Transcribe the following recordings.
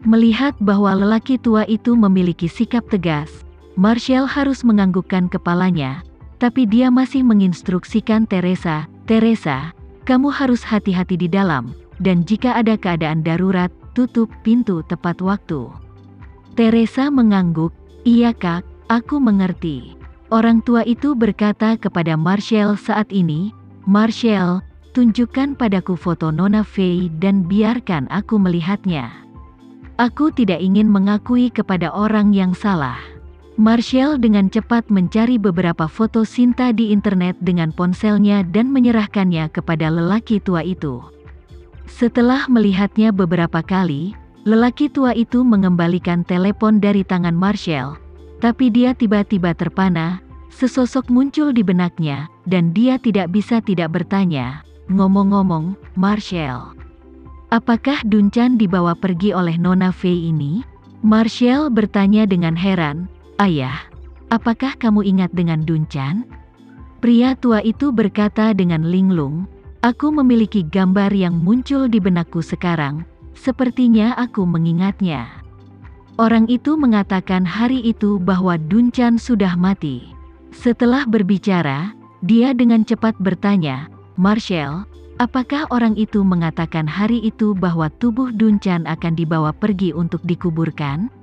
Melihat bahwa lelaki tua itu memiliki sikap tegas, Marshall harus menganggukkan kepalanya, tapi dia masih menginstruksikan Teresa, "Teresa, kamu harus hati-hati di dalam, dan jika ada keadaan darurat, tutup pintu tepat waktu." Teresa mengangguk, "Iya kak, aku mengerti." Orang tua itu berkata kepada Marshall saat ini, "Marshall, tunjukkan padaku foto Nona Fey dan biarkan aku melihatnya. Aku tidak ingin mengakui kepada orang yang salah." Marshall dengan cepat mencari beberapa foto Sinta di internet dengan ponselnya dan menyerahkannya kepada lelaki tua itu. Setelah melihatnya beberapa kali, lelaki tua itu mengembalikan telepon dari tangan Marshall, tapi dia tiba-tiba terpana, sesosok muncul di benaknya, dan dia tidak bisa tidak bertanya, "Ngomong-ngomong, Marshall, apakah Duncan dibawa pergi oleh Nona Fey ini?" Marshall bertanya dengan heran, "Ayah, apakah kamu ingat dengan Duncan?" Pria tua itu berkata dengan linglung, "Aku memiliki gambar yang muncul di benakku sekarang, sepertinya aku mengingatnya." Orang itu mengatakan hari itu bahwa Duncan sudah mati. Setelah berbicara, dia dengan cepat bertanya, "Marshall, apakah orang itu mengatakan hari itu bahwa tubuh Duncan akan dibawa pergi untuk dikuburkan?"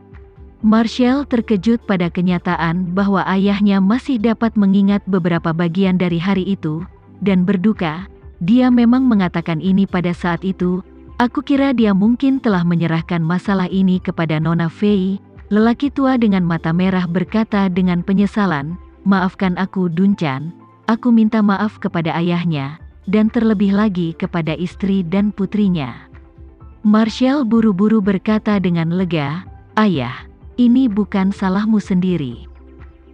Marshall terkejut pada kenyataan bahwa ayahnya masih dapat mengingat beberapa bagian dari hari itu, dan berduka. Dia memang mengatakan ini pada saat itu. "Aku kira dia mungkin telah menyerahkan masalah ini kepada Nona Fey." Lelaki tua dengan mata merah berkata dengan penyesalan, "Maafkan aku Duncan, aku minta maaf kepada ayahnya, dan terlebih lagi kepada istri dan putrinya." Marshall buru-buru berkata dengan lega, "Ayah, ini bukan salahmu sendiri.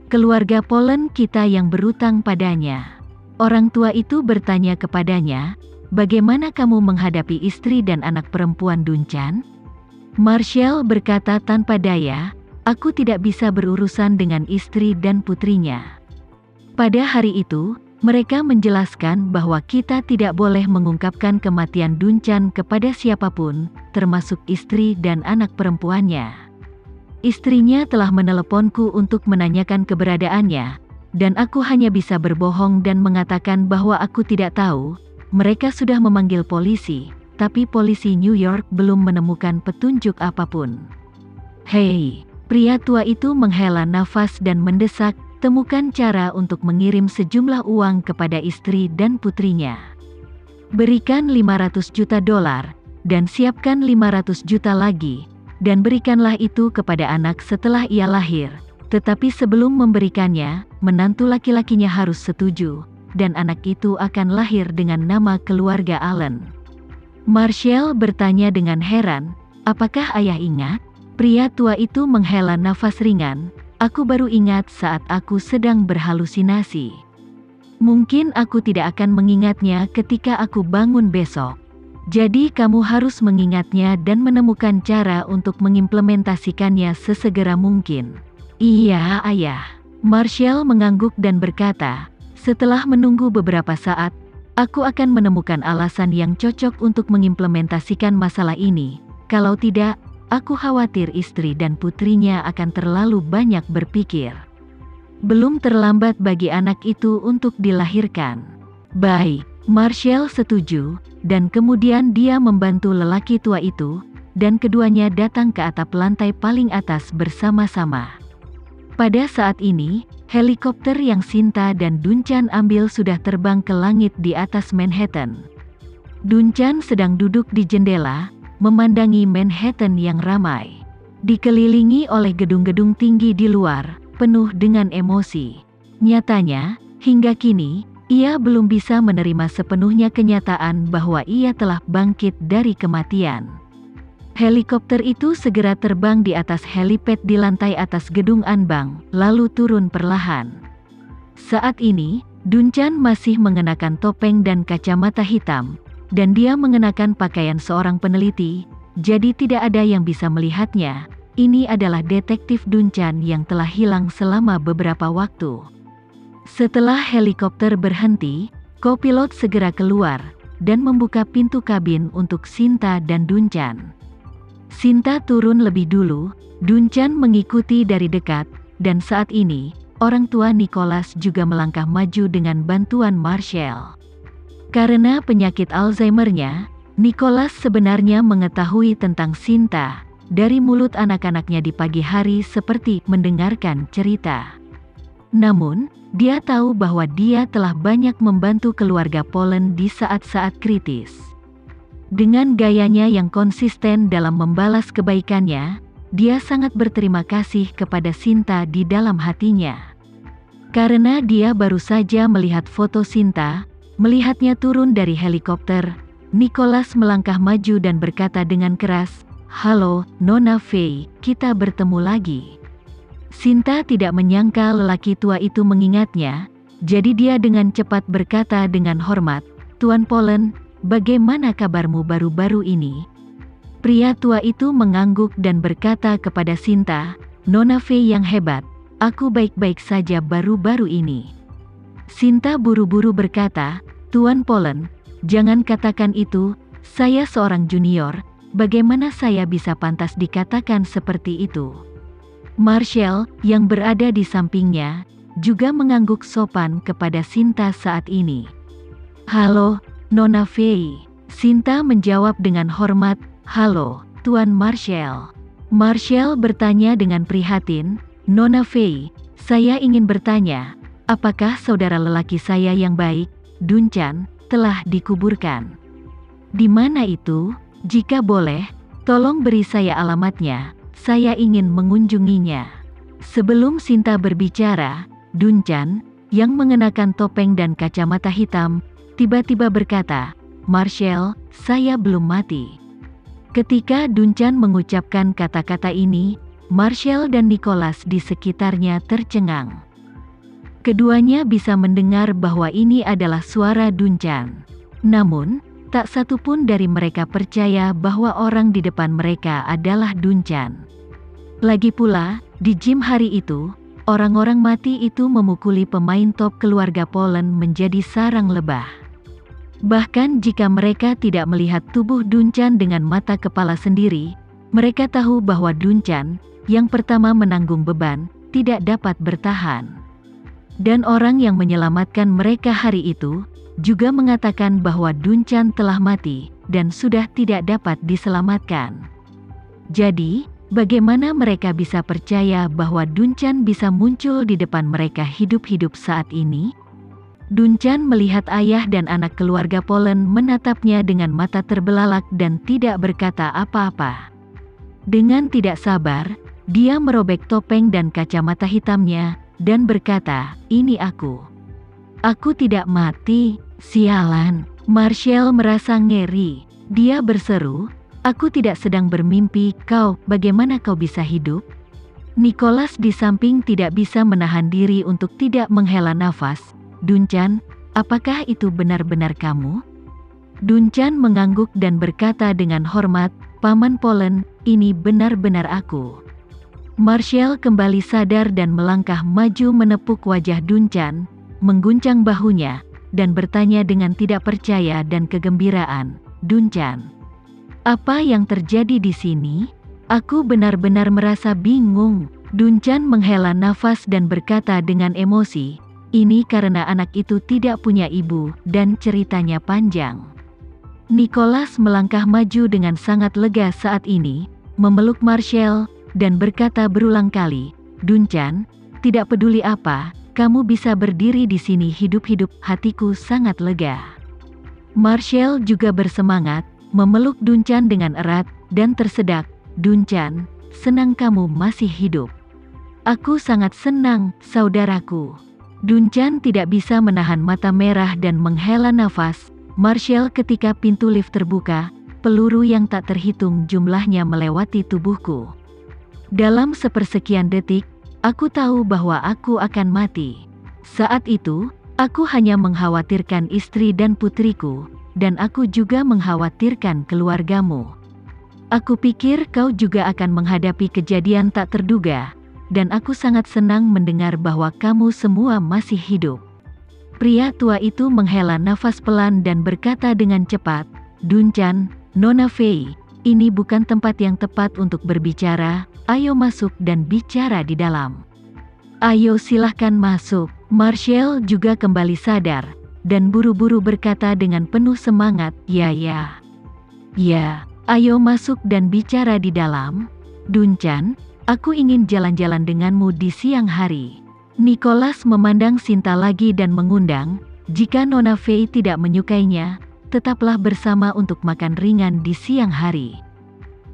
Keluarga Polen kita yang berutang padanya." Orang tua itu bertanya kepadanya, "Bagaimana kamu menghadapi istri dan anak perempuan Duncan?" Marshall berkata tanpa daya, "Aku tidak bisa berurusan dengan istri dan putrinya." Pada hari itu, mereka menjelaskan bahwa kita tidak boleh mengungkapkan kematian Duncan kepada siapapun, termasuk istri dan anak perempuannya. Istrinya telah meneleponku untuk menanyakan keberadaannya, dan aku hanya bisa berbohong dan mengatakan bahwa aku tidak tahu. Mereka sudah memanggil polisi, tapi polisi New York belum menemukan petunjuk apapun. "Hei," pria tua itu menghela nafas dan mendesak, "temukan cara untuk mengirim sejumlah uang kepada istri dan putrinya. Berikan $500 juta, dan siapkan $500 juta lagi, dan berikanlah itu kepada anak setelah ia lahir. Tetapi sebelum memberikannya, menantu laki-lakinya harus setuju, dan anak itu akan lahir dengan nama keluarga Allen." Marshall bertanya dengan heran, "Apakah ayah ingat?" Pria tua itu menghela nafas ringan, "Aku baru ingat saat aku sedang berhalusinasi. Mungkin aku tidak akan mengingatnya ketika aku bangun besok. Jadi kamu harus mengingatnya dan menemukan cara untuk mengimplementasikannya sesegera mungkin." "Iya, ayah." Marshall mengangguk dan berkata, "Setelah menunggu beberapa saat, aku akan menemukan alasan yang cocok untuk mengimplementasikan masalah ini. Kalau tidak, aku khawatir istri dan putrinya akan terlalu banyak berpikir. Belum terlambat bagi anak itu untuk dilahirkan." "Baik." Marshall setuju, dan kemudian dia membantu lelaki tua itu, dan keduanya datang ke atap lantai paling atas bersama-sama. Pada saat ini, helikopter yang Sinta dan Duncan ambil sudah terbang ke langit di atas Manhattan. Duncan sedang duduk di jendela, memandangi Manhattan yang ramai, dikelilingi oleh gedung-gedung tinggi di luar, penuh dengan emosi. Nyatanya, hingga kini, ia belum bisa menerima sepenuhnya kenyataan bahwa ia telah bangkit dari kematian. Helikopter itu segera terbang di atas helipad di lantai atas gedung Anbang, lalu turun perlahan. Saat ini, Duncan masih mengenakan topeng dan kacamata hitam, dan dia mengenakan pakaian seorang peneliti, jadi tidak ada yang bisa melihatnya. Ini adalah detektif Duncan yang telah hilang selama beberapa waktu. Setelah helikopter berhenti, kopilot segera keluar, dan membuka pintu kabin untuk Sinta dan Duncan. Sinta turun lebih dulu, Dunchan mengikuti dari dekat, dan saat ini, orang tua Nicholas juga melangkah maju dengan bantuan Marshall. Karena penyakit Alzheimer-nya, Nicholas sebenarnya mengetahui tentang Sinta dari mulut anak-anaknya di pagi hari seperti mendengarkan cerita. Namun, dia tahu bahwa dia telah banyak membantu keluarga Polen di saat-saat kritis. Dengan gayanya yang konsisten dalam membalas kebaikannya, dia sangat berterima kasih kepada Sinta di dalam hatinya. Karena dia baru saja melihat foto Sinta, melihatnya turun dari helikopter, Nicholas melangkah maju dan berkata dengan keras, "Halo, Nona Fei, kita bertemu lagi." Sinta tidak menyangka lelaki tua itu mengingatnya, jadi dia dengan cepat berkata dengan hormat, "Tuan Polen, bagaimana kabarmu baru-baru ini?" Pria tua itu mengangguk dan berkata kepada Sinta, "Nona Fei yang hebat, aku baik-baik saja baru-baru ini." Sinta buru-buru berkata, "Tuan Polen, jangan katakan itu, saya seorang junior, bagaimana saya bisa pantas dikatakan seperti itu?" Marshall, yang berada di sampingnya, juga mengangguk sopan kepada Sinta saat ini. "Halo, Nona Fei." Sinta menjawab dengan hormat, "Halo, Tuan Marshall." Marshall bertanya dengan prihatin, "Nona Fei, saya ingin bertanya, apakah saudara lelaki saya yang baik, Dunchan, telah dikuburkan? Di mana itu? Jika boleh, tolong beri saya alamatnya. Saya ingin mengunjunginya." Sebelum Sinta berbicara, Dunchan, yang mengenakan topeng dan kacamata hitam, tiba-tiba berkata, "Marshall, saya belum mati." Ketika Dunchan mengucapkan kata-kata ini, Marshall dan Nicholas di sekitarnya tercengang. Keduanya bisa mendengar bahwa ini adalah suara Dunchan. Namun, tak satu pun dari mereka percaya bahwa orang di depan mereka adalah Dunchan. Lagi pula, di gym hari itu, orang-orang mati itu memukuli pemain top keluarga Polen menjadi sarang lebah. Bahkan jika mereka tidak melihat tubuh Dunchan dengan mata kepala sendiri, mereka tahu bahwa Dunchan, yang pertama menanggung beban, tidak dapat bertahan. Dan orang yang menyelamatkan mereka hari itu, juga mengatakan bahwa Dunchan telah mati, dan sudah tidak dapat diselamatkan. Jadi, bagaimana mereka bisa percaya bahwa Dunchan bisa muncul di depan mereka hidup-hidup saat ini? Dunchan melihat ayah dan anak keluarga Polen menatapnya dengan mata terbelalak dan tidak berkata apa-apa. Dengan tidak sabar, dia merobek topeng dan kacamata hitamnya, dan berkata, "Ini aku. Aku tidak mati, sialan." Marshall merasa ngeri. Dia berseru, "Aku tidak sedang bermimpi, bagaimana kau bisa hidup?" Nicholas di samping tidak bisa menahan diri untuk tidak menghela nafas. "Dunchan, apakah itu benar-benar kamu?" Dunchan mengangguk dan berkata dengan hormat, "Paman Polen, ini benar-benar aku." Marshall kembali sadar dan melangkah maju menepuk wajah Dunchan, mengguncang bahunya, dan bertanya dengan tidak percaya dan kegembiraan, "Dunchan, apa yang terjadi di sini? Aku benar-benar merasa bingung." Dunchan menghela nafas dan berkata dengan emosi, "Ini karena anak itu tidak punya ibu, dan ceritanya panjang." Nicholas melangkah maju dengan sangat lega saat ini, memeluk Marshall, dan berkata berulang kali, "Dunchan, tidak peduli apa, kamu bisa berdiri di sini hidup-hidup, hatiku sangat lega." Marshall juga bersemangat, memeluk Dunchan dengan erat, dan tersedak, "Dunchan, senang kamu masih hidup." "Aku sangat senang, saudaraku." Dunchan tidak bisa menahan mata merah dan menghela nafas. Marshall, ketika pintu lift terbuka, peluru yang tak terhitung jumlahnya melewati tubuhku. Dalam sepersekian detik, aku tahu bahwa aku akan mati. Saat itu, aku hanya mengkhawatirkan istri dan putriku, dan aku juga mengkhawatirkan keluargamu. Aku pikir kau juga akan menghadapi kejadian tak terduga, dan aku sangat senang mendengar bahwa kamu semua masih hidup. Pria tua itu menghela nafas pelan dan berkata dengan cepat, "Dunchan, Nona Fei, ini bukan tempat yang tepat untuk berbicara, ayo masuk dan bicara di dalam. Ayo silahkan masuk. Marshall juga kembali sadar, dan buru-buru berkata dengan penuh semangat, ya, ayo masuk dan bicara di dalam. Duncan, aku ingin jalan-jalan denganmu di siang hari. Nicholas memandang Sinta lagi dan mengundang, jika Nona Fey tidak menyukainya, tetaplah bersama untuk makan ringan di siang hari.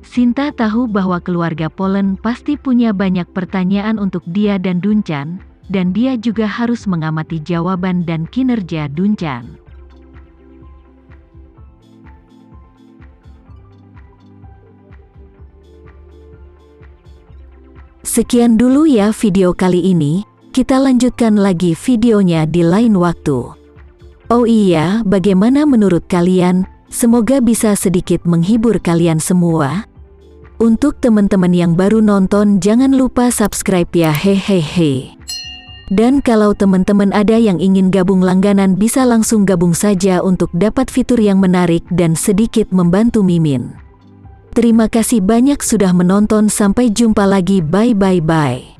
Sinta tahu bahwa keluarga Polen pasti punya banyak pertanyaan untuk dia dan Duncan, dan dia juga harus mengamati jawaban dan kinerja Duncan. Sekian dulu ya video kali ini, kita lanjutkan lagi videonya di lain waktu. Oh iya, bagaimana menurut kalian? Semoga bisa sedikit menghibur kalian semua. Untuk teman-teman yang baru nonton, jangan lupa subscribe ya, hehehe. Dan kalau teman-teman ada yang ingin gabung langganan, bisa langsung gabung saja untuk dapat fitur yang menarik dan sedikit membantu Mimin. Terima kasih banyak sudah menonton, sampai jumpa lagi, bye.